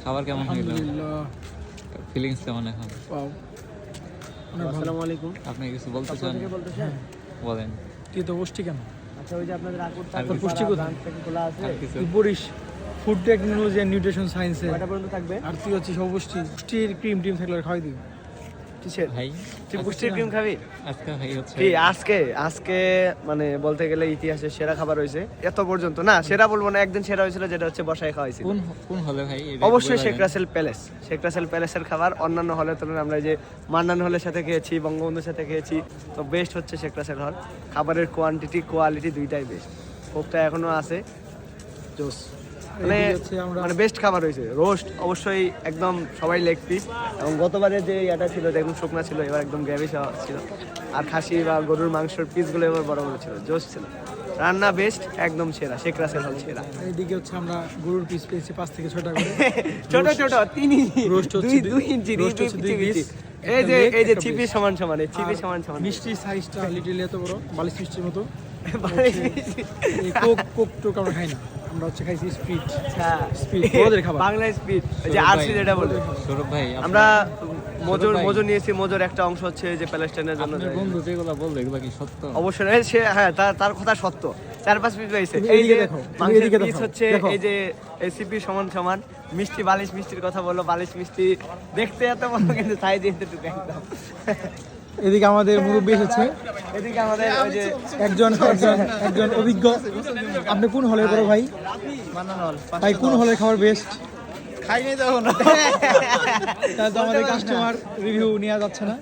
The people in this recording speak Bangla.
খাবার কেমন হইলো? আলহামদুলিল্লাহ। ফিলিংস কেমন এখন? ওয়াও, অনেক ভালো। আসসালামু আলাইকুম। আপনি কিছু বলতে চান? থেকে বলতেছেন? বলেন। তুই তো বসছি কেন? আচ্ছা, ওই যে আপনাদের আকুর আর তাকুর কিছু? পুষ্টি কোথায়? ব্রাঞ্চ থেকে খোলা আছে। আর কিছু? তুই পড়িস ফুড টেকনোলজি অ্যান্ড নিউট্রিশন সায়েন্সে, কয়টা পর্যন্ত থাকবে? আর তুই হচ্ছে সব পুষ্টির ক্রিম টিম থাকলে আর খাওয়াই দিবি। কিসের? ভাই তুই পুষ্টির ক্রিম খাবি? আজকে ভাই হচ্ছে কি আজকে মানে বলতে গেলে ইতিহাসের সেরা খাবার হয়েছে এত পর্যন্ত। না, সেরা বলবো না, একদিন সেরা হয়েছিল, যেটা হচ্ছে বসায় খাওয়াইছিল। কোন কোন হলে ভাই? অবশ্যই শেখ রাসেল প্যালেস। শেখ রাসেল প্যালেসের খাবার অন্যান্য হলের তুলনায় আমরা যে মান্নান হলের সাথে খেয়েছি, বঙ্গবন্ধুর সাথে খেয়েছি, তো বেস্ট হচ্ছে শেখ রাসেল হল। খাবারের কোয়ান্টিটি কোয়ালিটি দুইটাই বেস্ট। কোকটা এখনো আছে, জোস, মানে এইদিকে হচ্ছে আমরা মানে বেস্ট খাবার হয়েছে। রোস্ট অবশ্যই একদম সবাই লেগ পিস, এবং গতবারে যে ইয়াটা ছিল এটা একদম শুকনা ছিল, এবার একদম গ্রেভি ছিল। আর খাসি বা গরুর মাংসের পিসগুলো এবার বড় বড় ছিল, জোস ছিল। রান্না বেস্ট, একদম সেরা, শেখ রাসেল হল সেরা। এইদিকে হচ্ছে আমরা গরুর পিস পেয়েছি 5 থেকে 6টা করে। ছোট ছোট 3 ইঞ্চি, রোস্ট হচ্ছে 2 ইঞ্চি, রোস্ট হচ্ছে 2 পিস। এই যে চিপি সমান সমান, এই চিপি সমান সমান। মিষ্টির সাইজটা লিটল এত বড়, বালিশ মিষ্টির মতো। বালিশ এই কোক টোক আমরা খাই না, আমরা হচ্ছে খাইছি স্পিড। আচ্ছা, স্পিড বড়দের খাবার। বাংলা স্পিড, ওই যে আরসি যেটা বলে। সৌরভ ভাই আমরা ভাই। মজুর নিয়েছি। মজুর একটা অংশ হচ্ছে যে প্যালেস্টাইনের জন্য আপনার যায়। বন্ধু যেগুলো বললো এগুলো কি সত্য? অবশ্যই সে, হ্যাঁ, তার কথা সত্য। 4-5 পিস হয়েছে। তুমি এই যে এদিকে দেখো, তুমি মাংসের এদিকে পিস দেখো, হচ্ছে দেখো। এই যে এসিপি সমান সমান। মিষ্টি, বালিশ মিষ্টির কথা বললো, বালিশ মিষ্টি দেখতে এত বড়, কিন্তু সাইজ এতটুকু একদম। এদিকে আমাদের মুরব্বী এসেছে, এদিকে আমাদের ওই যে একজন অভিজ্ঞ। আপনি কোন হলের বড় ভাই? মান্নান হল। ভাই কোন হলের খাবার বেস্ট? খাইনি তখন। তাহলে তো আমাদের কাস্টমার রিভিউ নেওয়া যাচ্ছে না।